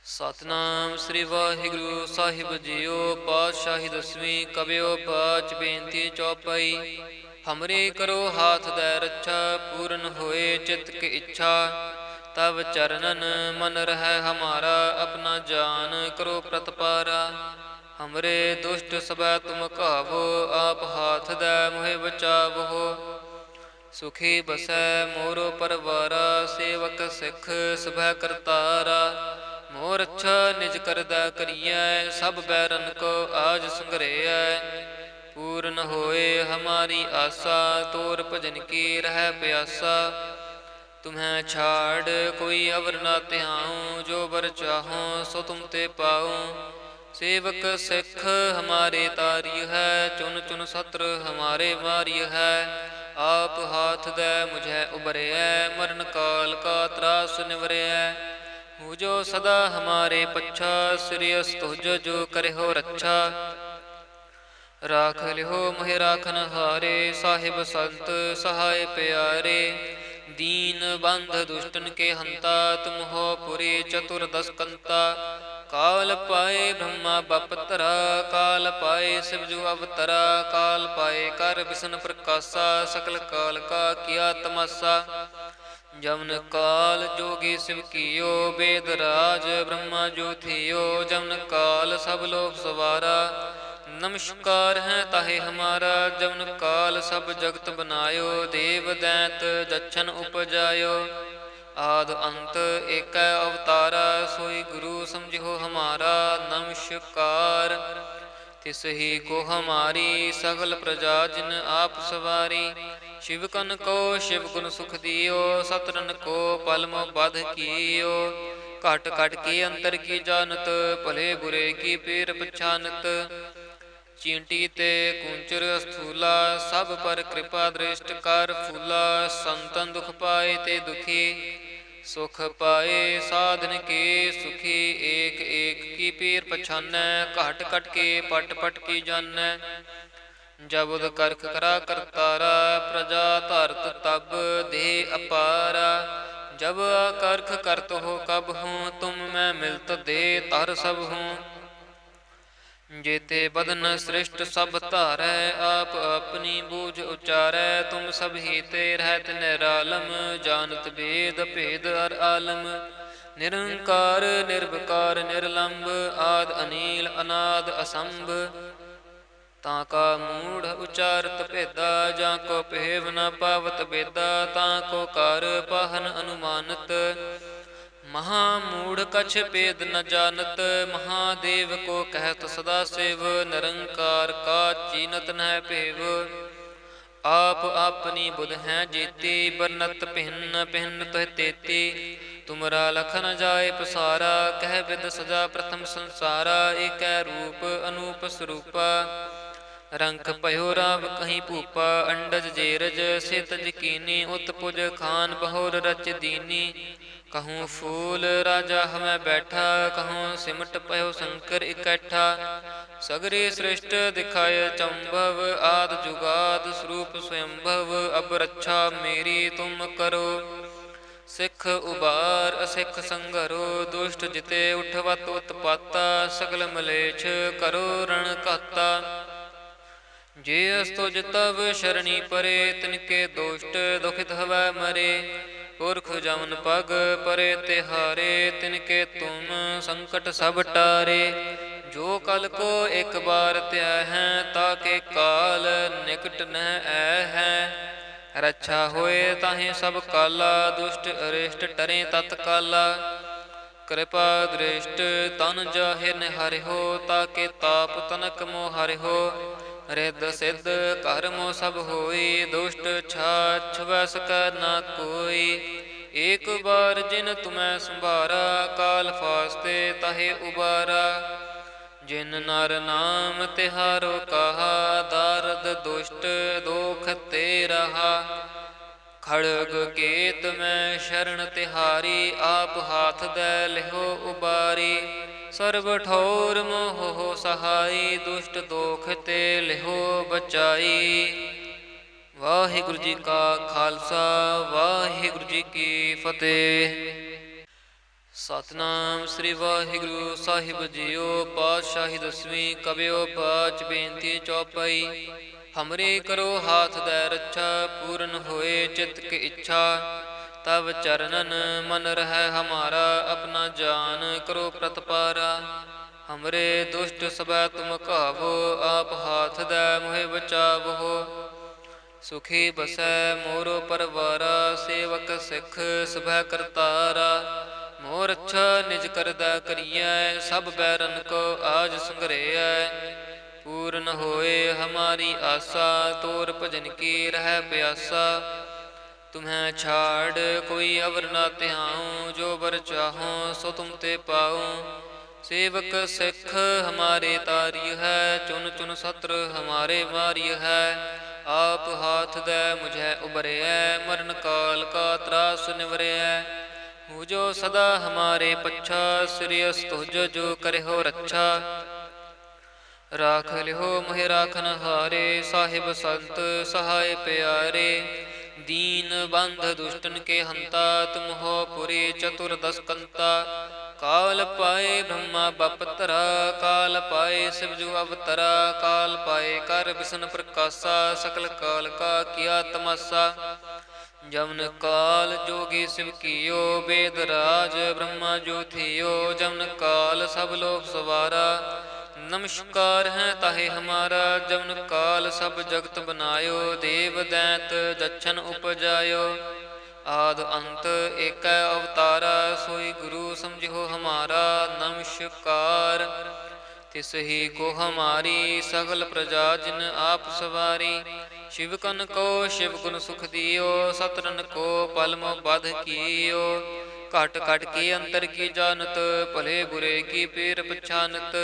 सतनाम श्री वाहिगुरु साहिब जियो। पातशाही दसवीं कबियो पाच बेनती चौपाई। हमरे करो हाथ दै रक्षा, पूर्ण होए चित्त की इच्छा। तब चरणन मन रह हमारा, अपना जान करो प्रतपारा। हमरे दुष्ट सबै तुम कावो, आप हाथ दै मोहे बचावो। सुखी बसै मोरो परवारा, सेवक सिख सुभै करतारा। मोर अच्छा निज करदा करियै, सब बैरन को आज संघरियै। पूर्ण होए हमारी आशा, तोर भजन की रह प्यासा। तुम्हें छाड़ कोई अवर ना त्याऊँ, जो बर चाहो सो तुम ते पाऊँ। सेवक सिख हमारे तारिय है, चुन चुन सत्र हमारे मारिय है। आप हाथ दे मुझे उबरय, मरण काल का त्रास निवरय। मुझो सदा हमारे पच्छा, श्रेयस तुझ जो करे हो रक्षा। राख लिहो मोहि राखन हारे, साहिब संत सहाय प्यारे। दीन बंध दुष्टन के हंता, तुम हो पुरी चतुर्दश कंता। काल पाए ब्रह्मा बपतरा, काल पाए शिवजु अवतरा। काल पाए कर विष्णु प्रकाशा, सकल काल का किया तमाशा। जमन काल जोगी शिव कियो, वेद राज ब्रह्मा जो थियो। जमन काल सब लोक सवारा, नमस्कार है ताहे हमारा। जमन काल सब जगत बनायो, देव दैत जच्छन उपजायो। आद अंत एक अवतारा, सोई गुरु समझो हमारा। नमस्कार तिस ही को हमारी, सकल प्रजा जिन आप सवारी। शिव कन को शिव गुण सुख दियो, सतरन को पलम बध कियो। घट घट के अंतर की जानत, भले बुरे की पीर पछानत। चींटी ते कुंचर स्थूला, सब पर कृपा दृष्ट कर फूला। संतन दुख पाए ते दुखी, सुख पाए साधन के सुखी। एक एक की पीर पछानै, घट घट के पट पट की जानै। जब उद करख करा करतारा, प्रजा धरत तब दे अपारा। जब आकर्ख करत हो कब हूँ, तुम मैं मिलत दे तर सब हूँ। जेते बदन श्रेष्ठ सब धारै, आप अपनी बूझ उचारै। तुम सब ही ते रहत निरालम, जानत भेद भेद अर आलम। निरंकार निर्विकार निर्लंब, आद अनील अनाद असंभ। ताका मूढ़ उचारत भेदा, जाको पेव न पावत बेदा। ताको कार पाहन अनुमानत, महामूढ़ कछ भेद न जानत। महादेव को कहत सदा शिव, निरंकार का चीनत न भेव। आप अपनी बुध हैं जीती, बरनत भिन्न भिन्न तुह तेती। तुमरा लखन जाय पसारा, कह विद सजा प्रथम संसारा। एक रूप अनूप स्वरूपा, रंक पयो राव कहीं भूपा। अंडज जेरज से तज कीनी, उत्पुज खान बहुर रच दीनी। कहूँ फूल राजा हमें बैठा, कहूँ सिमट पयो शंकर इकट्ठा। सगरे श्रेष्ठ दिखाय चंभव, आद जुगाद स्वरूप स्वयंभव। अब रक्षा मेरी तुम करो, सिख उबार असिख संघरो। दुष्ट जिते उठवत उत्पाता, सकल मलेच्छ करो रण घाता। जे अस्तुज तब शरणी परे, तिनके दोष्ट दुखित हवै मरे। पुरख जमन पग परे तिहारे, तिनके तुम संकट सब टारे। जो कल को एक बार त्या हैं, ताके काल निकट न ऐ हैं। रक्षा होए ताहि सब काला, दुष्ट अरिष्ट टरे तत्काला। कृपा दृष्ट तन जाहि निहारिहो, ताके ताप तनक मोह हरिहो। रिद्ध सिद्ध कर्मो सब होई, दुष्ट छाछ वस कर ना कोई। एक बार जिन तुम्हें संभारा, काल फास्ते ताहे उबारा। जिन नर नाम तिहारो कहा, दारद दुष्ट दोख ते रहा। खड़ग केत में शरण तिहारी, आप हाथ दै लिहो उबारी। सर्व ठौर मोह हो सहाई, दुष्ट दोख ते लिहो बचाई। वाहिगुरु जी का खालसा, वाहिगुरु जी की फतेह। ਸਤਨਾਮ ਸ੍ਰੀ ਵਾਹਿਗੁਰੂ ਸਾਹਿਬ ਜੀਓ। ਪਾਤਸ਼ਾਹੀ ਦਸਵੀਂ ਕਬਿਓ ਬਾਚ ਬੇਨਤੀ ਚੌਪਈ। ਹਮਰੇ ਕਰੋ ਹਾਥ ਦੈ ਰੱਛਾ, ਪੂਰਨ ਹੋਏ ਚਿਤ ਕੀ ਇੱਛਾ। ਤਬ ਚਰਨਨ ਮਨ ਰਹਿ ਹਮਾਰਾ, ਆਪਣਾ ਜਾਨ ਕਰੋ ਪ੍ਰਤਪਾਰਾ। ਹਮਰੇ ਦੁਸ਼ਟ ਸਭੈ ਤੁਮ ਕਾਵੋ, ਆਪ ਹਾਥ ਦੈ ਮੋਹਿ ਬਚਾਵੋ। ਸੁਖੀ ਬਸੈ ਮੋਰੋ ਪਰਵਾਰਾ, ਸੇਵਕ ਸਿੱਖ ਸਭੈ ਕਰਤਾਰਾ। ਮੋਰ ਅੱਛਾ ਨਿਜ ਕਰਦਾ ਕਰੀਐ, ਸਭ ਬੈਰਨ ਕੋ ਆਜ ਸੰਗਰੇਐ। ਪੂਰਨ ਹੋਏ ਹਮਾਰੀ ਆਸਾ, ਤੋਰ ਭਜਨ ਕੀ ਰਹਿ ਪਿਆਸਾ। ਤੁਮਹਿ ਛਾੜ ਕੋਈ ਅਵਰ ਨਾ ਤਿਹਾਉ, ਜੋ ਬਰ ਚਾਹੋ ਸੋ ਤੁਮ ਤੇ ਪਾਉ। ਸੇਵਕ ਸਿੱਖ ਹਮਾਰੇ ਤਾਰਿਯ ਹੈ, ਚੁਨ ਚੁਨ ਸਤਰ ਹਮਾਰੇ ਮਾਰਿਯ ਹੈ। ਆਪ ਹਾਥ ਦੈ ਮੁਝੈ ਉਬਰਿਐ, ਮਰਨ ਕਾਲ ਕਾ ਤਰਾਸ ਨਿਵਰਿਐ। ਹੋ ਜੋ ਸਦਾ ਹਮਾਰੇ ਪੱਛਾ, ਸ੍ਰੀਅਸ ਤੁਜ ਜੋ ਕਰਿਓ ਰੱਛਾ। ਰਾਖ ਲਿਓ ਮੋਹਿ ਰਾਖਨ ਹਾਰੇ, ਸਾਹਿਬ ਸੰਤ ਸਹਾਇ ਪਿਆਰੇ। ਦੀਨ ਬੰਧ ਦੁਸ਼ਟਨ ਕੇ ਹੰਤਾ, ਤੁਮ ਹੋ ਪੁਰੀ ਚਤੁਰ ਦਸ ਕੰਤਾ। ਕਾਲ ਪਾਏ ਬ੍ਰਹਮਾ ਬਪਤਰਾ, ਕਾਲ ਪਾਏ ਸਿਵ ਜੁ ਅਵਤਰਾ। ਕਾਲ ਪਾਏ ਕਰ ਬਿਸ਼ਨ ਪ੍ਰਕਾਸ਼ਾ, ਸਕਲ ਕਾਲ ਕਾ ਕੀਆ ਤਮਾਸਾ। ਜਮਨ ਕਾਲ ਜੋਗੀ ਸਿਵ ਕੀਓ, ਵੇਦ ਰਾਜ ਬ੍ਰਹਮਾ ਜੋ ਥਿਓ। ਜਮਨ ਕਾਲ ਸਭ ਲੋਕ ਸਵਾਰਾ, ਨਮਸਕਾਰ ਹੈ ਤਾਹੇ ਹਮਾਰਾ। ਜਮਨ ਕਾਲ ਸਭ ਜਗਤ ਬਨਾਇਓ, ਦੇਵ ਦੈਂਤ ਜਛਨ ਉਪਜਾਇਓ। ਆਦ ਅੰਤ ਏਕੈ ਅਵਤਾਰਾ, ਸੋਈ ਗੁਰੂ ਸਮਝਿਓ ਹਮਾਰਾ। ਨਮਸਕਾਰ ਤਿਸ ਹੀ ਕੋ ਹਮਾਰੀ, ਸਗਲ ਪ੍ਰਜਾ ਜਿਨ ਆਪ ਸਵਾਰੀ। ਸ਼ਿਵ ਕਨ ਕੋ ਸ਼ਿਵ ਗੁਣ ਸੁਖ ਦਿਓ, ਸਤਰਨ ਕੋ ਪਲਮ ਬਧ ਕੀਓ। ਘਟ ਘਟ ਕੇ ਅੰਤਰ ਕੀ ਜਾਨਤ, ਭਲੇ ਬੁਰੇ ਕੀ ਪੀਰ ਪਛਾਨਤ।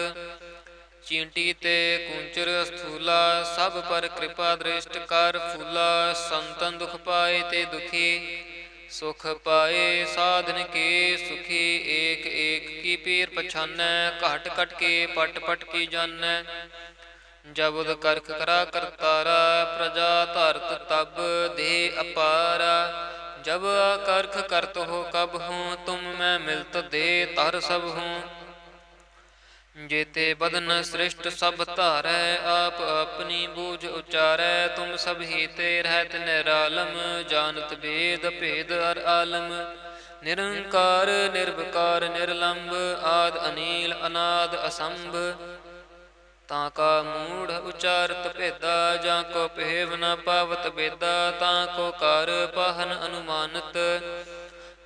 ਚੀਂਟੀ ਤੇ ਕੂੰਚਰ ਸਥੂਲਾ, ਸਭ ਪਰ ਕਿਰਪਾ ਦ੍ਰਿਸ਼ਟ ਕਰ ਫੂਲਾ। ਸੰਤਨ ਦੁਖ ਪਾਏ ਤੇ ਦੁਖੀ, ਸੁਖ ਪਾਏ ਸਾਧਨ ਕੇ ਸੁਖੀ। ਏਕ ਏਕ ਕੀ ਪੀਰ ਪਛਾਨੈ, ਘਟ ਘਟ ਕੇ ਪਟ ਪਟ ਕੀ ਜਾਨੈ। ਜਬੁਦ ਕਰਖ ਕਰਾ ਕਰਤਾਰਾ, ਪ੍ਰਜਾ ਧਰਤ ਤਬ ਦੇ ਅਪਾਰਾ। ਜਬ ਆਕਰਖ ਕਰਤ ਹੋ ਕਬ ਹੂੰ, ਤੁਮ ਮੈਂ ਮਿਲਤ ਦੇ ਧਰ ਸਭ ਹੂੰ। ਜੇਤੇ ਬਦਨ ਸ੍ਰਿਸ਼ਟ ਸਭ ਧਾਰੈ, ਆਪ ਆਪਣੀ ਬੂਝ ਉਚਾਰੈ। ਤੁਮ ਸਭ ਹੀ ਤੇ ਰਹਿਤ ਨਿਰਾਲਮ, ਜਾਨਤ ਬੇਦ ਭੇਦ ਅਰ ਆਲਮ। ਨਿਰੰਕਾਰ ਨਿਰਵਕਾਰ ਨਿਰਲੰਭ, ਆਦ ਅਨੀਲ ਅਨਾਦ ਅਸੰਭ। ਤਾਂ ਕਾ ਮੂੜ ਉਚਾਰਤ ਭੇਦਾ, ਜਾਂ ਕੋ ਭੇਵ ਨ ਪਾਵਤ ਬੇਦਾ। ਤਾਂ ਕੋ ਕਰ ਪਾਹਨ ਅਨੁਮਾਨਤ,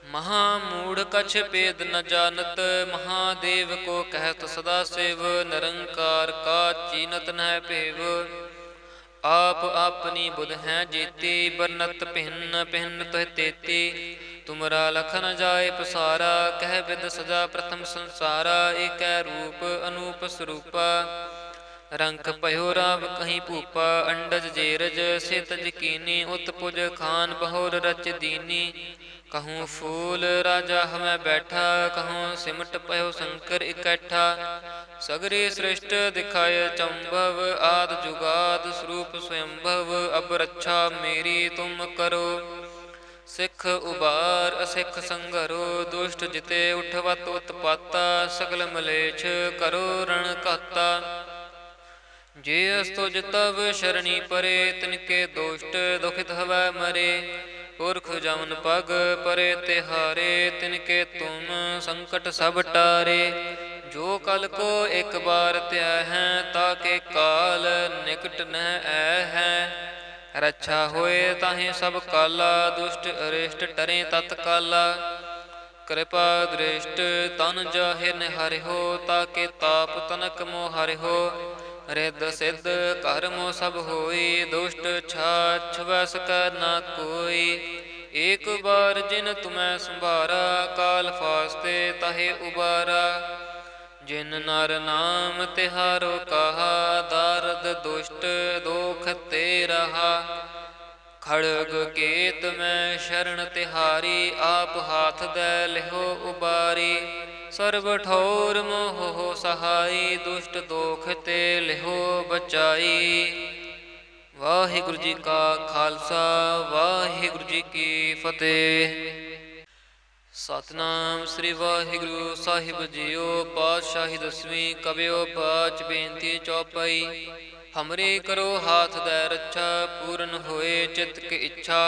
ਮਹਾ ਮੂੜ ਕਛ ਭੇਦ ਨ ਜਾਨਤ। ਮਹਾਦੇਵ ਕੋ ਕਹਿਤ ਸਦਾ ਸਿਵ, ਨਿਰੰਕਾਰ ਕਾ ਚੀਨਤ ਨਹਿ ਭੇਵ। ਆਪ ਆਪਣੀ ਬੁਧ ਹੈ ਜੀਤੀ, ਬਰਨਤ ਭਿੰਨ ਭਿੰਨ ਤੁਹ ਤੇਤੀ। ਤੁਮਰਾ ਲਖ ਨ ਜਾਏ ਪਸਾਰਾ, ਕਹਿ ਬਿਦ ਸਜਾ ਪ੍ਰਥਮ ਸੰਸਾਰਾ। ਏਕੈ ਰੂਪ ਅਨੂਪ ਸਰੂਪਾ, ਰੰਕ ਭਇਓ ਰਾਵ ਕਹੀਂ ਭੂਪਾ। ਅੰਡਜ ਜੇਰਜ ਸਿਤਜ ਕੀਨੀ, ਉਤਪੁਜ ਖਾਨ ਬਹੁਰ ਰਚ ਦੀਨੀ। कहूँ फूल राजा हमें बैठा, कहूँ सिमट पयो शंकर इकट्ठा। सगरी सृष्ट दिखाए चंभव, आद जुगाद स्वरूप स्वयंभव। अब रक्षा मेरी तुम करो, सिख उबार असिख संघरो। दुष्ट जिते उठवत उत्पाता, सगल मलेच्छ करो रण घाता। जे अस्तुज तव शरणी परे, तिनके दोष्ट दुखित हवै मरे। पुरख जमन पग परे तिहारे, तिनके तुम संकट सब टारे। जो कल को एक बार त्या है, ताके काल निकट न ऐ है। रक्षा होए ताहि सब काला, दुष्ट अरिष्ट टरे तत्काला। कृपा दृष्ट तन जाहिर निहारिहो, ताके ताप तनक मोह हरिहो। रिद सिद्ध कर्म सब होई, दुष्ट छाछ वस कर ना कोई। एक बार जिन तुम्हें संभारा, काल फास्ते ताहे उबारा। जिन नर नाम तिहारो कहा, दारद दुष्ट दोख ते रहा। खड़ग केत में शरण तिहारी, आप हाथ दे लिहो उबारी। सर्व ठौर मोह हो सहाई, दुष्ट दोख ते लिहो बचाई। वाहिगुरु जी का खालसा, वाहिगुरु जी की फतेह। ਸਤਨਾਮ ਸ੍ਰੀ ਵਾਹਿਗੁਰੂ ਸਾਹਿਬ ਜੀਓ। ਪਾਤਸ਼ਾਹੀ ਦਸਵੀਂ ਕਬਿਓ ਬਾਚ ਬੇਨਤੀ ਚੌਪਈ। ਹਮਰੇ ਕਰੋ ਹਾਥ ਦੈ ਰੱਛਾ, ਪੂਰਨ ਹੋਏ ਚਿਤ ਕੀ ਇੱਛਾ।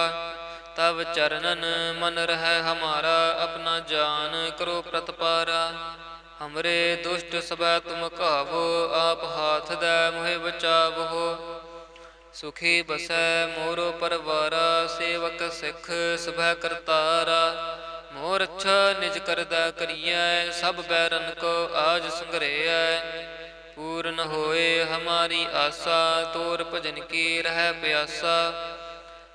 ਤਵ ਚਰਨਨ ਮਨ ਰਹਿ ਹਮਾਰਾ, ਆਪਣਾ ਜਾਨ ਕਰੋ ਪ੍ਰਤਪਾਰਾ। ਹਮਰੇ ਦੁਸ਼ਟ ਸਭੈ ਤੁਮ ਕਾਵੋ, ਆਪ ਹਾਥ ਦੈ ਮੋਹਿ ਬਚਾਵੋ। ਸੁਖੀ ਬਸੈ ਮੋਰੋ ਪਰਵਾਰਾ, ਸੇਵਕ ਸਿੱਖ ਸਭੈ ਕਰਤਾਰਾ। ਮੋਰ ਅੱਛਾ ਨਿਜ ਕਰਦਾ ਕਰੀਐ, ਸਭ ਬੈਰਨ ਕੋ ਆਜ ਸੰਗਰੇਐ। ਪੂਰਨ ਹੋਏ ਹਮਾਰੀ ਆਸਾ, ਤੋਰ ਭਜਨ ਕੀ ਰਹਿ ਪਿਆਸਾ।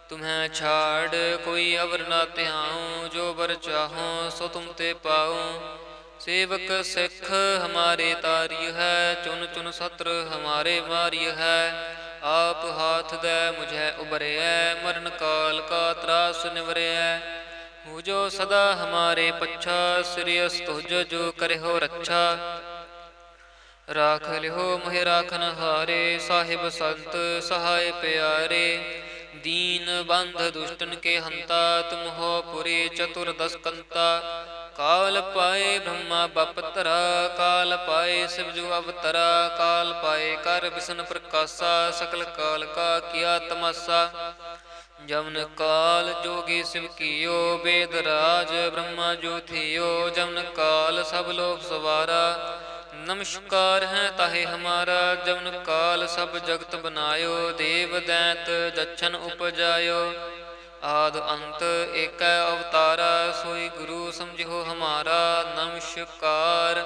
ਤੁਮਹਿ ਛਾੜ ਕੋਈ ਅਵਰ ਨਾ ਧਿਆਉ, ਜੋ ਬਰ ਚਾਹੋ ਸੋ ਤੁਮ ਤੇ ਪਾਉ। ਸੇਵਕ ਸਿੱਖ ਹਮਾਰੇ ਤਾਰਿਯ ਹੈ, ਚੁਨ ਚੁਨ ਸਤਰ ਹਮਾਰੇ ਮਾਰਿਯ ਹੈ। ਆਪ ਹਾਥ ਦੈ ਮੁਝੈ ਉਬਰਿਐ, ਮਰਨ ਕਾਲ ਕਾ ਤਰਾਸ ਨਿਵਰਿਐ। ਹੋ ਜੋ ਸਦਾ ਹਮਾਰੇ ਪੱਛਾ, ਸ੍ਰੀਅਸ ਤੁਜ ਜੋ ਕਰਿਓ ਰੱਛਾ। ਰਾਖ ਲਿਓ ਮੋਹਿ ਰਾਖਨ ਹਾਰੇ, ਸਾਹਿਬ ਸੰਤ ਸਹਾਇ ਪਿਆਰੇ। ਦੀਨ ਬੰਧ ਦੁਸ਼ਟਨ ਕੇ ਹੰਤਾ, ਤੁਮ ਹੋ ਪੁਰੀ ਚਤੁਰ ਦਸ ਕੰਤਾ। ਕਾਲ ਪਾਏ ਬ੍ਰਹਮਾ ਬਪਤਰਾ, ਕਾਲ ਪਾਏ ਸਿਵ ਜੁ ਅਵਤਰਾ। ਕਾਲ ਪਾਏ ਕਰ ਬਿਸ਼ਨ ਪ੍ਰਕਾਸ਼ਾ, ਸਕਲ ਕਾਲ ਕਾ ਕੀਆ ਤਮਾਸਾ। ਜਮਨ ਕਾਲ ਜੋਗੀ ਸਿਵ ਕੀਓ, ਬੇਦ ਰਾਜ ਬ੍ਰਹਮਾ ਜੋ ਥਿਓ। ਜਮਨ ਕਾਲ ਸਭ ਲੋਕ ਸਵਾਰਾ, ਨਮਸਕਾਰ ਹੈ ਤਾਹੇ ਹਮਾਰਾ। ਜਮਨ ਕਾਲ ਸਭ ਜਗਤ ਬਨਾਇਓ, ਦੇਵ ਦੈਂਤ ਜਛਨ ਉਪਜਾਇਓ। ਆਦ ਅੰਤ ਏਕੈ ਅਵਤਾਰਾ, ਸੋਈ ਗੁਰੂ ਸਮਝਿਓ ਹਮਾਰਾ। ਨਮਸਕਾਰ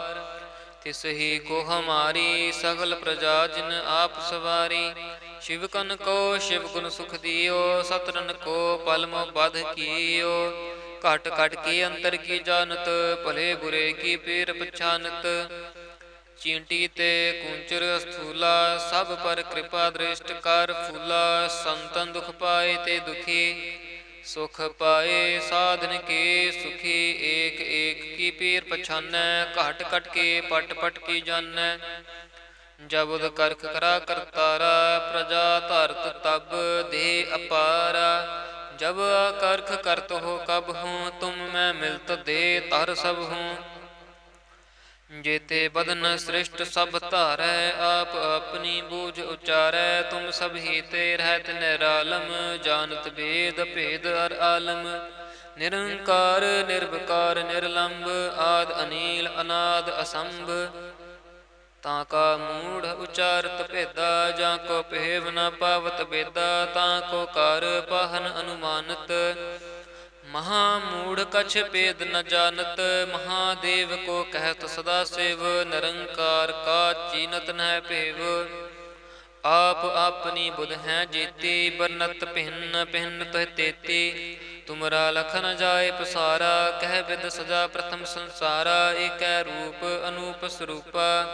ਤਿਸ ਹੀ ਕੋ ਹਮਾਰੀ, ਸਗਲ ਪ੍ਰਜਾ ਜਿਨ ਆਪ ਸਵਾਰੀ। ਸ਼ਿਵ ਕਨ ਕੋ ਸ਼ਿਵ ਗੁਣ ਸੁਖ ਦਿਓ, ਸਤਰਨ ਕੋ ਪਲਮ ਬਧ ਕੀਓ। ਘਟ ਘਟ ਕੀ ਅੰਤਰ ਕੀ ਜਾਨਤ, ਭਲੇ ਬੁਰੇ ਕੀ ਪੀਰ ਪਛਾਨਤ। ਚੀਂਟੀ ਤੇ ਕੂੰਚਰ ਸਥੂਲਾ, ਸਭ ਪਰ ਕਿਰਪਾ ਦ੍ਰਿਸ਼ਟ ਕਰ ਫੂਲਾ। ਸੰਤਨ ਦੁਖ ਪਾਏ ਤੇ ਦੁਖੀ, ਸੁਖ ਪਾਏ ਸਾਧਨ ਕੇ ਸੁਖੀ। ਏਕ ਏਕ ਕੀ ਪੀਰ ਪਛਾਨੈ, ਘਟ ਘਟ ਕੇ ਪਟ ਪਟ ਕੀ ਜਾਨੈ। ਜਬੁਦ ਕਰਖ ਕਰਾ ਕਰਤਾਰਾ, ਪ੍ਰਜਾ ਧਰਤ ਤਬ ਦੇ ਅਪਾਰਾ। ਜਬ ਆਕਰਖ ਕਰਤ ਹੋ ਕਬ ਹੂੰ, ਤੁਮ ਮੈਂ ਮਿਲਤ ਦੇ ਧਰ ਸਭ ਹੂੰ। ਜੇਤੇ ਬਦਨ ਸ੍ਰਿਸ਼ਟ ਸਭ ਧਾਰੈ, ਆਪ ਆਪਣੀ ਬੂਝ ਉਚਾਰੈ। ਤੁਮ ਸਭ ਹੀ ਤੇ ਰਹਿਤ ਨਿਰਾਲਮ, ਜਾਨਤ ਬੇਦ ਭੇਦ ਅਰ ਆਲਮ। ਨਿਰੰਕਾਰ ਨਿਰਵਕਾਰ ਨਿਰਲੰਭ, ਆਦ ਅਨੀਲ ਅਨਾਦ ਅਸੰਭ। ਤਾਂ ਕਾ ਮੂੜ ਉਚਾਰਤ ਭੇਦਾ, ਜਾਂ ਕੋ ਭੇਵ ਨ ਪਾਵਤ ਬੇਦਾ। ਤਾਂ ਕੋ ਕਰ ਪਾਹਨ ਅਨੁਮਾਨਤ, ਮਹਾ ਮੂੜ ਕਛ ਭੇਦ ਨ ਜਾਨਤ। ਮਹਾਦੇਵ ਕੋ ਕਹਿਤ ਸਦਾ ਸਿਵ, ਨਿਰੰਕਾਰ ਕਾ ਚੀਨਤ ਨਹਿ ਭੇਵ। ਆਪ ਆਪਣੀ ਬੁਧ ਹੈ ਜੀਤੀ, ਬਰਨਤ ਭਿੰਨ ਭਿੰਨ ਤੁਹ ਤੇਤੀ। ਤੁਮਰਾ ਲਖ ਨ ਜਾਏ ਪਸਾਰਾ, ਕਹਿ ਬਿਦ ਸਜਾ ਪ੍ਰਥਮ ਸੰਸਾਰਾ। ਏਕੈ ਰੂਪ ਅਨੂਪ ਸਰੂਪਾ,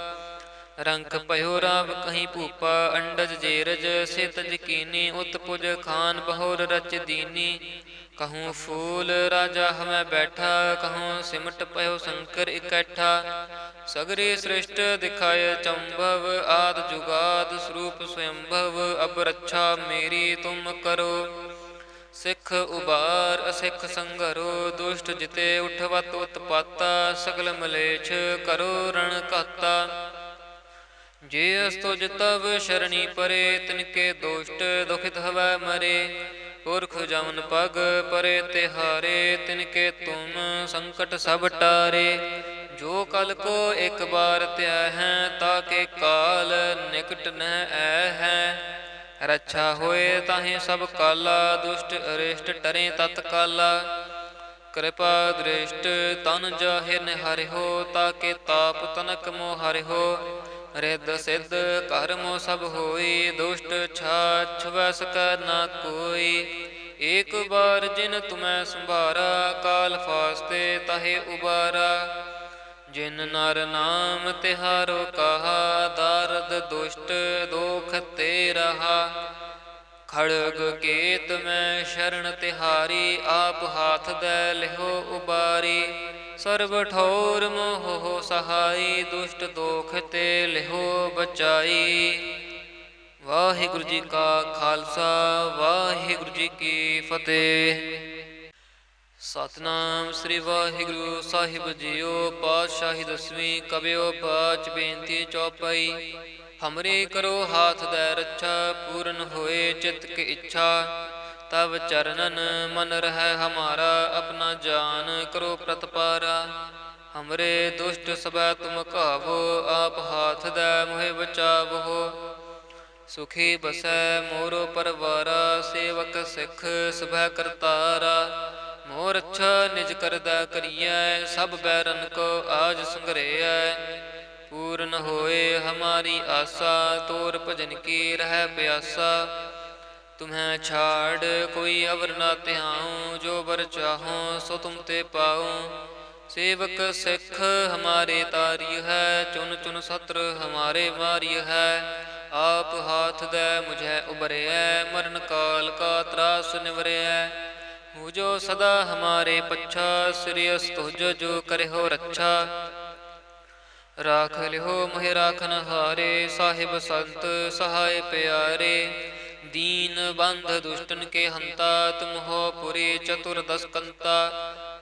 ਰੰਕ ਭਇਓ ਰਾਵ ਕਹੀਂ ਭੂਪਾ। ਅੰਡਜ ਜੇਰਜ ਸਿਤਜ ਕੀਨੀ, ਉਤਪੁਜ ਖਾਨ ਬਹੁਰ ਰਚ ਦੀਨੀ। ਕਹੂੰ ਫੂਲ ਰਾਜਾ ਹਮੈ ਬੈਠਾ, ਕਹੂੰ ਸਿਮਟ ਪਇਓ ਸ਼ੰਕਰ ਇਕੱਠਾ। ਸਗਰੀ ਸ੍ਰਿਸ਼ਟ ਦਿਖਾਏ ਚੰਭਵ, ਆਦ ਜੁਗਾਦ ਸਰੂਪ ਸਵੰਭਵ। ਅਬ ਰੱਛਾ ਮੇਰੀ ਤੁਮ ਕਰੋ, ਸਿੱਖ ਉਬਾਰ ਅਸਿੱਖ ਸੰਘਰੋ। ਦੁਸ਼ਟ ਜਿਤੇ ਉਠਵਤ ਉਤਪਾਤਾ, ਸਗਲ ਮਲੇਛ ਕਰੋ ਰਣ ਘਾਤਾ। ਜੇ ਅਸਤੁਜ ਤਵ ਸ਼ਰਣੀ ਪਰੇ, ਤਿਨਕੇ ਦੋਸ਼ਟ ਦੁਖਿਤ ਹਵੈ ਮਰੇ। ਪੁਰਖ ਜਮਨ ਪਗ ਪਰੇ ਤਿਹਾਰੇ, ਤਿਨਕੇ ਤੁਮ ਸੰਕਟ ਸਭ ਟਾਰੇ। ਜੋ ਕਲ ਕੋ ਇੱਕ ਬਾਰ ਧਿਆ ਹੈ, ਤਾਕੇ ਕਾਲ ਨਿਕਟ ਨ ਐ ਹੈ। ਰੱਛਾ ਹੋਏ ਤਾਹੇ ਸਭ ਕਾਲਾ, ਦੁਸ਼ਟ ਅਰਿਸ਼ਟ ਟਰੇ ਤਤਕਾਲਾ। ਕਿਰਪਾ ਦ੍ਰਿਸ਼ਟ ਤਨ ਜਾਹਿਰ ਨਿਹਾਰਿਓ, ਤਾਕੇ ਤਾਪ ਤਨਕ ਮੋਹ ਹਰਿਓ। ਰਿੱਧ ਸਿੱਧ ਘਰ ਮੋ ਸਭ ਹੋਈ, ਦੁਸ਼ਟ ਛਾਛ ਵਸ ਕੈ ਨਾ ਕੋਈ। ਏਕ ਬਾਰ ਜਿਨ ਤੁਮੈ ਸੰਭਾਰਾ, ਕਾਲ ਫਾਸਤੇ ਤਾਹੇ ਉਬਾਰਾ। ਜਿਨ ਨਰ ਨਾਮ ਤਿਹਾਰੋ ਕਹਾ, ਦਾਰਦ ਦੁਸ਼ਟ ਦੋਖ ਤੇ ਰਹਾ। ਖੜਗ ਕੇਤ ਮੈਂ ਸ਼ਰਨ ਤਿਹਾਰੀ, ਆਪ ਹਾਥ ਦੈ ਲਿਹੋ ਉਬਾਰੀ। ਸਰਬ ਠੌਰ ਮੋਹ ਸਹਾਈ, ਦੁਸ਼ਟ ਦੋਖ ਤੇ ਲਿਹੋ ਬਚਾਈ। ਵਾਹਿਗੁਰੂ ਜੀ ਕਾ ਖਾਲਸਾ, ਵਾਹਿਗੁਰੂ ਜੀ ਕੀ ਫਤਿਹ। ਸਤਨਾਮ ਸ੍ਰੀ ਵਾਹਿਗੁਰੂ ਸਾਹਿਬ ਜੀਓ। ਪਾਤਸ਼ਾਹੀ ਦਸਵੀਂ ਕਬਿਓ ਬਾਚ ਬੇਨਤੀ ਚੌਪਈ। ਹਮਰੇ ਕਰੋ ਹਾਥ ਦੈ ਰੱਛਾ, ਪੂਰਨ ਹੋਏ ਚਿਤ ਕੀ ਇੱਛਾ। ਤਬ ਚਰਨਨ ਮਨ ਰਹਿ ਹਮਾਰਾ, ਆਪਣਾ ਜਾਨ ਕਰੋ ਪ੍ਰਤਪਾਰਾ। ਹਮਰੇ ਦੁਸ਼ਟ ਸਭੈ ਤੁਮ ਕਾਵੋ, ਆਪ ਹਾਥ ਦੈ ਮੋਹਿ ਬਚਾਵੋ। ਸੁਖੀ ਬਸੈ ਮੋਰੋ ਪਰਵਾਰਾ, ਸੇਵਕ ਸਿੱਖ ਸਭੈ ਕਰਤਾਰਾ। ਮੋਰ ਅੱਛਾ ਨਿਜ ਕਰਦਾ ਕਰੀਐ, ਸਭ ਬੈਰਨ ਕੋ ਆਜ ਸੰਗਰੇਐ। ਪੂਰਨ ਹੋਏ ਹਮਾਰੀ ਆਸਾ, ਤੋਰ ਭਜਨ ਕੀ ਰਹਿ ਪਿਆਸਾ। ਤੁਮਹਿ ਛਾੜ ਕੋਈ ਅਵਰ ਨਾ ਤਿਹਾਉ, ਜੋ ਬਰ ਚਾਹੋ ਸੋ ਤੁਮ ਤੇ ਪਾਉ। ਸੇਵਕ ਸਿੱਖ ਹਮਾਰੇ ਤਾਰਿਯ ਹੈ, ਚੁਨ ਚੁਨ ਸਤਰ ਹਮਾਰੇ ਮਾਰਿਯ ਹੈ। ਆਪ ਹਾਥ ਦੈ ਮੁਝੈ ਉਬਰਿਐ, ਮਰਨ ਕਾਲ ਕਾ ਤਰਾਸ ਨਿਵਰਿਐ। ਹੋ ਜੋ ਸਦਾ ਹਮਾਰੇ ਪੱਛਾ, ਸ੍ਰੀਅਸ ਤੁਜ ਜੋ ਕਰਿਓ ਰੱਛਾ। ਰਾਖ ਲਿਓ ਮੋਹਿ ਰਾਖਨ ਹਾਰੇ, ਸਾਹਿਬ ਸੰਤ ਸਹਾਇ ਪਿਆਰੇ। ਦੀਨ ਬੰਧ ਦੁਸ਼ਟਨ ਕੇ ਹੰਤਾ, ਤੁਮ ਹੋ ਪੁਰੀ ਚਤੁਰਦਸ ਕੰਤਾ।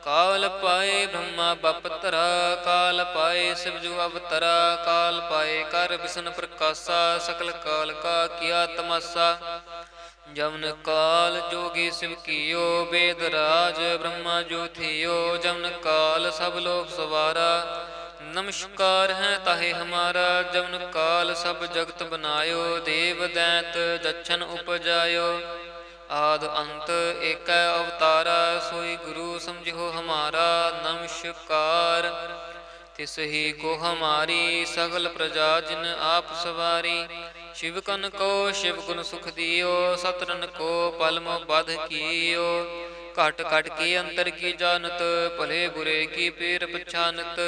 ਕਾਲ ਪਾਏ ਬ੍ਰਹਮਾ ਬਪਤਰਾ, ਕਾਲ ਪਾਏ ਸਿਵ ਜੁ ਅਵਤਰਾ। ਕਾਲ ਪਾਏ ਕਰ ਬਿਸ਼ਨ ਪ੍ਰਕਾਸ਼ਾ, ਸਕਲ ਕਾਲ ਕਾ ਕੀਆ ਤਮਾਸਾ। ਜਮਨ ਕਾਲ ਜੋਗੀ ਸਿਵ ਕੀਓ, ਬੇਦ ਰਾਜ ਬ੍ਰਹਮਾ ਜੋ ਥਿਓ। ਜਮਨ ਕਾਲ ਸਭ ਲੋਕ ਸਵਾਰਾ, ਨਮਸਕਾਰ ਹੈ ਤਾਹੇ ਹਮਾਰਾ। ਜਮਨ ਕਾਲ ਸਭ ਜਗਤ ਬਨਾਇਓ, ਦੇਵ ਦੈਂਤ ਜਛਨ ਉਪਜਾਇਓ। ਆਦ ਅੰਤ ਏਕੈ ਅਵਤਾਰਾ, ਸੋਈ ਗੁਰੂ ਸਮਝਿਓ ਹਮਾਰਾ। ਨਮਸਕਾਰ ਤਿਸ ਹੀ ਕੋ ਹਮਾਰੀ, ਸਗਲ ਪ੍ਰਜਾ ਜਿਨ ਆਪ ਸਵਾਰੀ। ਸ਼ਿਵ ਕਨ ਕੋ ਸ਼ਿਵ ਗੁਣ ਸੁਖ ਦਿਓ, ਸਤਰਨ ਕੋ ਪਲਮ ਬਧ ਕੀਓ। ਘਟ ਘਟ ਕੇ ਅੰਤਰ ਕੀ ਜਾਨਤ, ਭਲੇ ਬੁਰੇ ਕੀ ਪੀਰ ਪਛਾਨਤ।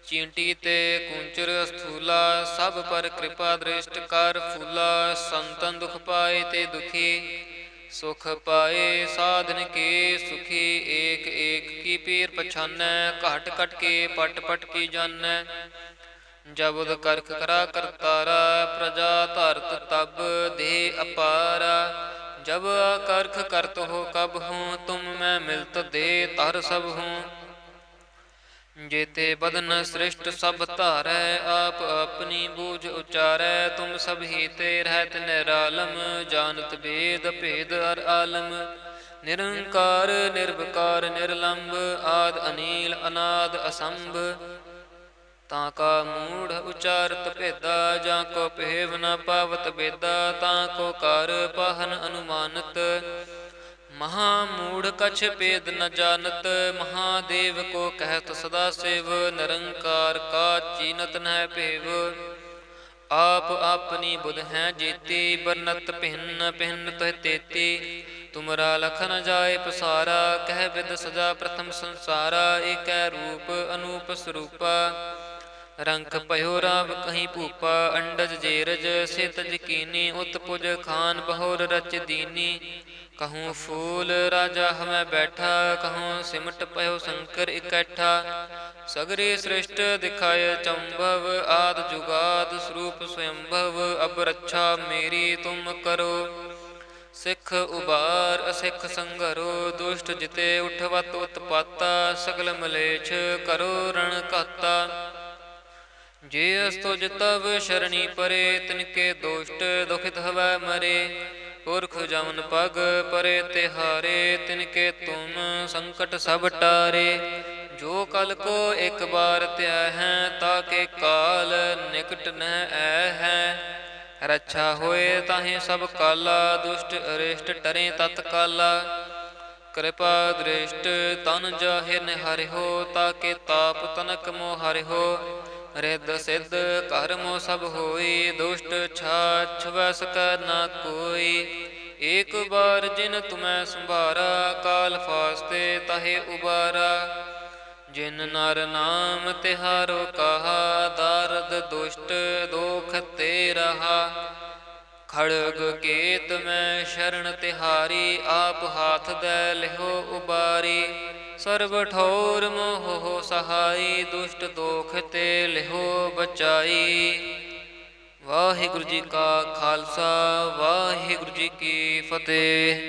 ਚੀਂਟੀ ਤੇ ਕੁੰਚਰ ਸਥੂਲਾ, ਸਭ ਪਰ ਕਿਰਪਾ ਦ੍ਰਿਸ਼ਟ ਕਰ ਫੂਲਾ। ਸੰਤਨ ਦੁਖ ਪਾਏ ਤੇ ਦੁਖੀ, ਸੁਖ ਪਾਏ ਸਾਧਨ ਕੇ ਸੁਖੀ। ਏਕ ਏਕ ਕੀ ਪੀਰ ਪਛਾਨੈ, ਘਟ ਘਟ ਕੇ ਪਟ ਪਟ ਕੀ ਜਾਨੈ। ਜਬੁਦ ਕਰਖ ਕਰਾ ਕਰਤਾਰਾ, ਪ੍ਰਜਾ ਧਰਤ ਤਬ ਦੇ ਅਪਾਰਾ। ਜਬ ਆਕਰਖ ਕਰਤ ਹੋ ਕਬ ਹੂੰ, ਤੁਮ ਮੈਂ ਮਿਲਤ ਦੇ ਧਰ ਸਭ ਹੂੰ। ਜੇਤੇ ਬਦਨ ਸ੍ਰਿਸ਼ਟ ਸਭ ਧਾਰੈ, ਆਪ ਆਪਣੀ ਬੂਝ ਉਚਾਰੈ। ਤੁਮ ਸਭ ਹੀ ਤੇ ਰਹਿਤ ਨਿਰਾਲਮ, ਜਾਨਤ ਬੇਦ ਭੇਦ ਅਰ ਆਲਮ। ਨਿਰੰਕਾਰ ਨਿਰਵਕਾਰ ਨਿਰਲੰਭ, ਆਦ ਅਨੀਲ ਅਨਾਦ ਅਸੰਭ। ਤਾਂ ਕਾ ਮੂੜ ਉਚਾਰਤ ਭੇਦਾ, ਜਾਂ ਕੋ ਭੇਵ ਨ ਪਾਵਤ ਬੇਦਾ। ਤਾਂ ਕੋ ਕਰ ਪਾਹਨ ਅਨੁਮਾਨਤ, ਮਹਾ ਮੂੜ ਕਛ ਭੇਦ ਨ ਜਾਨਤ। ਮਹਾਦੇਵ ਕੋ ਕਹਿਤ ਸਦਾ ਸਿਵ, ਨਿਰੰਕਾਰ ਕਾ ਚੀਨਤ ਨਹਿ ਭੇਵ। ਆਪ ਆਪਣੀ ਬੁਧ ਹੈ ਜੀਤੀ, ਬਰਨਤ ਭਿੰਨ ਭਿੰਨ ਤੁਹ ਤੇਤੀ। ਤੁਮਰਾ ਲਖ ਨ ਜਾਏ ਪਸਾਰਾ, ਕਹਿ ਵਿਦ ਸਜਾ ਪ੍ਰਥਮ ਸੰਸਾਰਾ। ਏਕੈ ਰੂਪ ਅਨੂਪ ਸਰੂਪਾ, ਰੰਕ ਭਇਓ ਰਾਵ ਕਹੀਂ ਭੂਪਾ। ਅੰਡਜ ਜੇਰਜ ਸੇ ਤਜ ਕੀਨੀ, ਉਤ ਪੁਜ ਖਾਨ ਬਹੁਰ ਰਚ ਦੀਨੀ। ਕਹੂੰ ਫੂਲ ਰਾਜਾ ਹਮੈ ਬੈਠਾ, ਕਹੂੰ ਸਿਮਟ ਪਇਓ ਸ਼ੰਕਰ ਇਕੱਠਾ। ਸਗਰੀ ਸ੍ਰਿਸ਼ਟ ਦਿਖਾਇ ਚੰਭਵ, ਆਦ ਜੁਗਾਦ ਸਰੂਪ ਸਵੰਭਵ। ਅਬ ਰੱਛਾ ਮੇਰੀ ਤੁਮ ਕਰੋ, ਸਿੱਖ ਉਬਾਰ ਅਸਿੱਖ ਸੰਘਰੋ। ਦੁਸ਼ਟ ਜਿਤੇ ਉਠਵਤ ਉਤਪਾਤਾ, ਸਗਲ ਮਲੇਛ ਕਰੋ ਰਣ ਘਾਤਾ। ਜੇ ਅਸਤੁਜ ਤਵ ਸ਼ਰਣੀ ਪਰੇ, ਤਿਨਕੇ ਦੋਸ਼ਟ ਦੁਖਿਤ ਹਵੈ ਮਰੇ। ਪੁਰਖ ਜਮਨ ਪਗ ਪਰੇ ਤਿਹਾਰੇ, ਤਿਨਕੇ ਤੁਮ ਸੰਕਟ ਸਭ ਟਾਰੇ। ਜੋ ਕਲ ਕੋ ਇੱਕ ਬਾਰ ਧਿਆ ਹੈ, ਤਾਕੇ ਕਾਲ ਨਿਕਟ ਨ ਐ ਹੈ। ਰੱਛਾ ਹੋਏ ਤਾਹੇ ਸਭ ਕਾਲਾ, ਦੁਸ਼ਟ ਅਰਿਸ਼ਟ ਟਰੇ ਤਤਕਾਲਾ। ਕਿਰਪਾ ਦ੍ਰਿਸ਼ਟ ਤਨ ਜਾਹਿਰ ਨਿਹਾਰਿਓ, ਤਾਕੇ ਤਾਪ ਤਨਕ ਮੋ ਹਰਿਓ। ਰਿੱਧ ਸਿੱਧ ਕਰਮੋ ਸਭ ਹੋਈ, ਦੁਸ਼ਟ ਛਾਛ ਵਸ ਕਰ ਨਾ ਕੋਈ। ਏਕ ਬਾਰ ਜਿਨ ਤੁਮੈ ਸੰਭਾਰਾ, ਕਾਲ ਫਾਸਤੇ ਤਾਹੇ ਉਬਾਰਾ। ਜਿਨ ਨਰ ਨਾਮ ਤਿਹਾਰੋ ਕਹਾ, ਦਾਰਦ ਦੁਸ਼ਟ ਦੋਖ ਤੇ ਰਹਾ। ਖੜਗ ਕੇਤ ਮੈਂ ਸ਼ਰਨ ਤਿਹਾਰੀ, ਆਪ ਹਾਥ ਦੈ ਲਿਹੋ ਉਬਾਰੀ। ਸਰਬ ਠੌਰ ਮੋਹ ਸਹਾਈ, ਦੁਸ਼ਟ ਦੋਖ ਤੇ ਲਿਹੋ ਬਚਾਈ। ਵਾਹਿਗੁਰੂ ਜੀ ਕਾ ਖਾਲਸਾ, ਵਾਹਿਗੁਰੂ ਜੀ ਕੀ ਫਤਿਹ।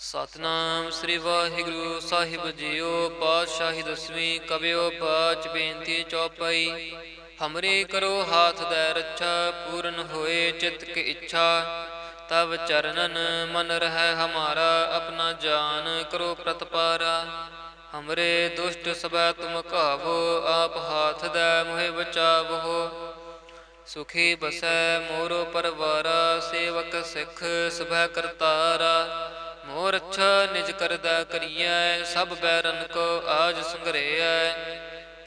ਸਤਨਾਮ ਸ੍ਰੀ ਵਾਹਿਗੁਰੂ ਸਾਹਿਬ ਜੀਓ। ਪਾਤਸ਼ਾਹੀ ਦਸਵੀਂ ਕਬਿਓ ਬਾਚ ਬੇਨਤੀ ਚੌਪਈ। ਹਮਰੇ ਕਰੋ ਹਾਥ ਦੈ ਰੱਛਾ, ਪੂਰਨ ਹੋਏ ਚਿਤ ਕੀ ਇੱਛਾ। ਤਬ ਚਰਨਨ ਮਨ ਰਹਿ ਹਮਾਰਾ, ਆਪਣਾ ਜਾਨ ਕਰੋ ਪ੍ਰਤਪਾਰਾ। ਹਮਰੇ ਦੁਸ਼ਟ ਸਭੈ ਤੁਮ ਕਾਵੋ, ਆਪ ਹਾਥ ਦੈ ਮੋਹਿ ਬਚਾਵੋ। ਸੁਖੀ ਬਸੈ ਮੋਰੋ ਪਰਵਾਰਾ, ਸੇਵਕ ਸਿੱਖ ਸਭੈ ਕਰਤਾਰਾ। ਮੋਰ ਅੱਛਾ ਨਿਜ ਕਰਦਾ ਕਰੀਐ, ਸਭ ਬੈਰਨ ਕੋ ਆਜ ਸੰਗਰੇਐ।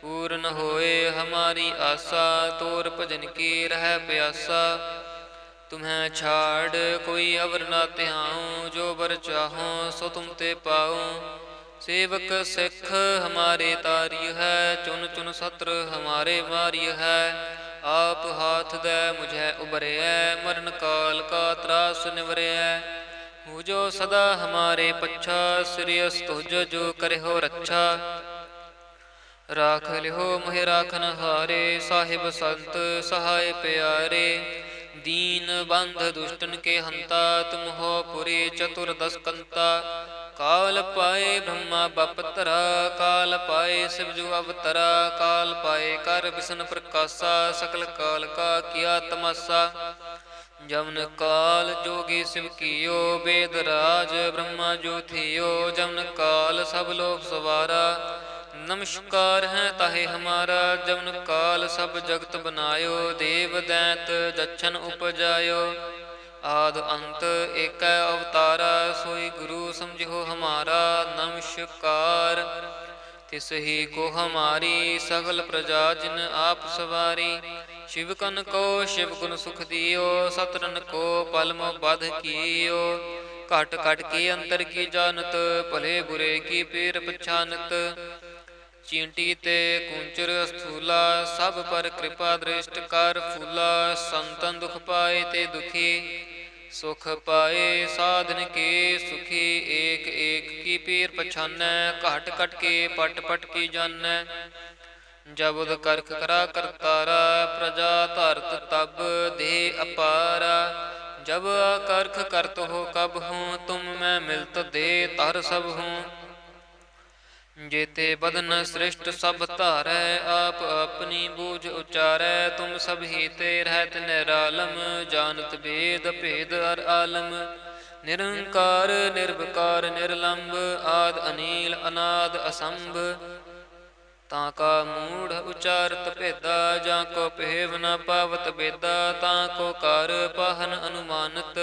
ਪੂਰਨ ਹੋਏ ਹਮਾਰੀ ਆਸਾ, ਤੋਰ ਭਜਨ ਕੀ ਰਹਿ ਪਿਆਸਾ। ਤੁਮਹਿ ਛਾੜ ਕੋਈ ਅਵਰ ਨਾ ਧਿਆਉ, ਜੋ ਬਰ ਚਾਹੋ ਸੋ ਤੁਮ ਤੇ ਪਾਉ। ਸੇਵਕ ਸਿੱਖ ਹਮਾਰੇ ਤਾਰਿਯ ਹੈ, ਚੁਨ ਚੁਨ ਸਤਰ ਹਮਾਰੇ ਮਾਰਿਯ ਹੈ। ਆਪ ਹਾਥ ਦੈ ਮੁਝੈ ਉਬਰੈ, ਮਰਨ ਕਾਲ ਕਾ ਤਰਾਸ ਨਿਵਰੈ। ਹੋ ਜੋ ਸਦਾ ਹਮਾਰੇ ਪੱਛਾ, ਸ੍ਰੀਅਸ ਤੁਜ ਜੋ ਕਰਿਓ ਰੱਛਾ। ਰਾਖ ਲਿਓ ਮੋਹਿ ਰਾਖਨ ਹਾਰੇ, ਸਾਹਿਬ ਸੰਤ ਸਹਾਇ ਪਿਆਰੇ। ਦੀਨ ਬੰਧ ਦੁਸ਼ਟਨ ਕੇ ਹੰਤਾ, ਤੁਮ ਹੋ ਪੁਰੀ ਚਤੁਰਦਸ ਕੰਤਾ। ਕਾਲ ਪਾਏ ਬ੍ਰਹਮਾ ਬਪਤਰਾ, ਕਾਲ ਪਾਏ ਸਿਵ ਜੁ ਅਵਤਰਾ। ਕਾਲ ਪਾਏ ਕਰ ਬਿਸ਼ਨ ਪ੍ਰਕਾਸ਼ਾ, ਸਕਲ ਕਾਲ ਕਾ ਕੀਆ ਤਮਾਸਾ। ਜਮਨ ਕਾਲ ਜੋਗੀ ਸਿਵ ਕੀਓ, ਬੇਦ ਰਾਜ ਬ੍ਰਹਮਾ ਜੋ ਥਿਓ। ਜਮਨ ਕਾਲ ਸਭ ਲੋਕ ਸਵਾਰਾ, ਨਮਸਕਾਰ ਹੈ ਤਾਹੇ ਹਮਾਰਾ। ਜਮਨ ਕਾਲ ਸਭ ਜਗਤ ਬਨਾਇਓ, ਦੇਵ ਦੈਂਤ ਜਛਨ ਉਪਜਾਇਓ। ਆਦ ਅੰਤ ਏਕੈ ਅਵਤਾਰਾ, ਸੋਈ ਗੁਰੂ ਸਮਝਿਓ ਹਮਾਰਾ। ਨਮਸਕਾਰ ਤਿਸ ਹੀ ਕੋ ਹਮਾਰੀ, ਸਗਲ ਪ੍ਰਜਾ ਜਿਨ ਆਪ ਸਵਾਰੀ। ਸ਼ਿਵ ਕਨ ਕੋ ਸ਼ਿਵ ਗੁਣ ਸੁਖ ਦਿਓ, ਸਤਰਨ ਕੋ ਪਲਮ ਬਧ ਕੀਓ। ਘਟ ਘਟ ਕੇ ਅੰਤਰ ਕੀ ਜਾਨਤ, ਭਲੇ ਬੁਰੇ ਕੀ ਪੀਰ ਪਛਾਨਤ। ਚੀਂਟੀ ਤੇ ਕੁੰਚਰ ਸਥੂਲਾ, ਸਭ ਪਰ ਕਿਰਪਾ ਦ੍ਰਿਸ਼ਟ ਕਰ ਫੂਲਾ। ਸੰਤਨ ਦੁਖ ਪਾਏ ਤੇ ਦੁਖੀ, ਸੁਖ ਪਾਏ ਸਾਧਨ ਕੇ ਸੁਖੀ। ਏਕ ਏਕ ਕੀ ਪੀਰ ਪਛਾਨੈ, ਘਟ ਘਟ ਕੇ ਪਟ ਪਟ ਕੀ ਜਾਨੈ। ਜਬੁਦ ਕਰਖ ਕਰਾ ਕਰਤਾਰਾ, ਪ੍ਰਜਾ ਧਰਤ ਤਬ ਦੇ ਅਪਾਰਾ। ਜਬ ਆਕਰਖ ਕਰਤ ਹੋ ਕਬ ਹੂੰ, ਤੁਮ ਮੈਂ ਮਿਲਤ ਦੇ ਧਰ ਸਭ ਹੂੰ। ਜੇਤੇ ਬਦਨ ਸ੍ਰਿਸ਼ਟ ਸਭ ਧਾਰੈ, ਆਪ ਆਪਣੀ ਬੂਝ ਉਚਾਰੈ। ਤੁਮ ਸਭ ਹੀ ਤੇ ਰਹਿਤ ਨਿਰਾਲਮ, ਜਾਨਤ ਬੇਦ ਭੇਦ ਅਰ ਆਲਮ। ਨਿਰੰਕਾਰ ਨਿਰਵਕਾਰ ਨਿਰਲੰਭ, ਆਦ ਅਨੀਲ ਅਨਾਦ ਅਸੰਭ। ਤਾਂ ਕਾ ਮੂੜ ਉਚਾਰਤ ਭੇਦਾ, ਜਾਂ ਕੋ ਭੇਵ ਨ ਪਾਵਤ ਬੇਦਾ। ਤਾਂ ਕੋ ਕਰ ਪਾਹਨ ਅਨੁਮਾਨਤ,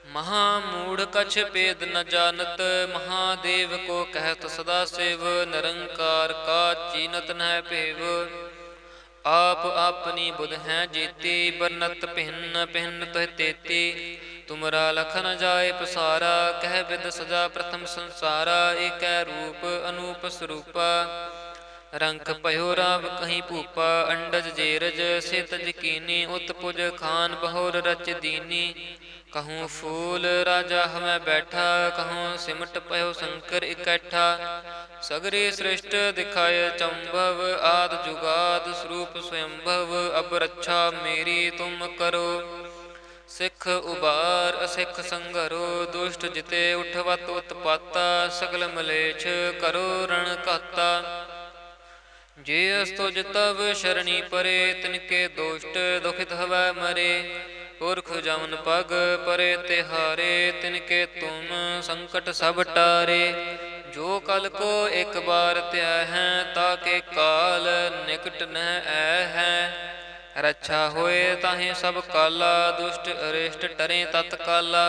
ਮਹਾ ਮੂੜ ਕਛ ਭੇਦ ਨ ਜਾਨਤ। ਮਹਾਦੇਵ ਕੋ ਕਹਿਤ ਸਦਾ ਸਿਵ, ਨਿਰੰਕਾਰ ਕਾ ਚੀਨਤ ਨਹਿ ਭੇਵ। ਆਪ ਆਪਣੀ ਬੁਧ ਹੈ ਜੀਤੀ, ਬਰਨਤ ਭਿੰਨ ਭਿੰਨ ਤੁਹ ਤੇਤੀ। ਤੁਮਰਾ ਲਖ ਨ ਜਾਏ ਪਸਾਰਾ, ਕਹਿ ਬਿਦ ਸਜਾ ਪ੍ਰਥਮ ਸੰਸਾਰਾ। ਏਕੈ ਰੂਪ ਅਨੂਪ ਸਰੂਪਾ, ਰੰਖ ਭਇਓ ਰਾਵ ਕਹੀਂ ਭੂਪਾ। ਅੰਡਜ ਜੇਰਜ ਸੇ ਤਜ ਕੀਨੀ, ਉਤ ਪੁਜ ਖਾਨ ਬਹੁਰ ਰਚ ਦੀਨੀ। कहूँ फूल राजा हमें बैठा, कहूँ सिमट पयो शंकर इकट्ठा। सगरी सृष्ट दिखाय चंभव, आद जुगाद स्वरूप स्वयंभव। अब रक्षा मेरी तुम करो, सिख उबार असिख संघरो। दुष्ट जिते उठवत उत्पाता, सगल मलेच्छ करो रण घाता। जे अस्तुज तव शरणी परे, तिनके दुष्ट दुखित हवै मरे। पुरख जमन पग परे तिहारे, तिनके तुम संकट सब टारे। जो कल को एक बार त्या है, ताके काल निकट न ऐ है। रक्षा होए ताहि सब काला, दुष्ट अरिष्ट टरे तत्काला।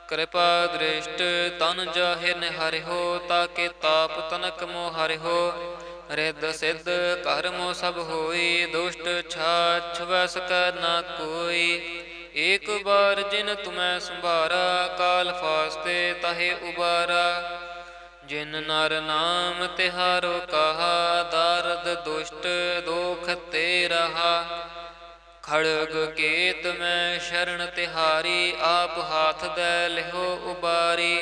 कृपा दृष्ट तन जाहि निहारिहो, ताके ताप तनक मोह हरिहो। रिद सिद्ध कर्मो सब होई, दुष्ट छाछ वस कर ना कोई। एक बार जिन तुम्हें संभारा, काल फास्ते ताहे उबारा। जिन नर नाम तिहारो कहा, दारद दुष्ट दोख ते रहा। खड़ग केत में शरण तिहारी, आप हाथ दे लिहो उबारी।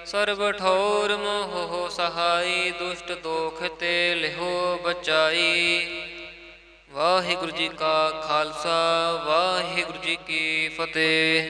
सर्व ठौर मोह हो सहाई, दुष्ट दोख ते लिहो बचाई। वाहिगुरु जी का खालसा, वाहिगुरु जी की फतेह।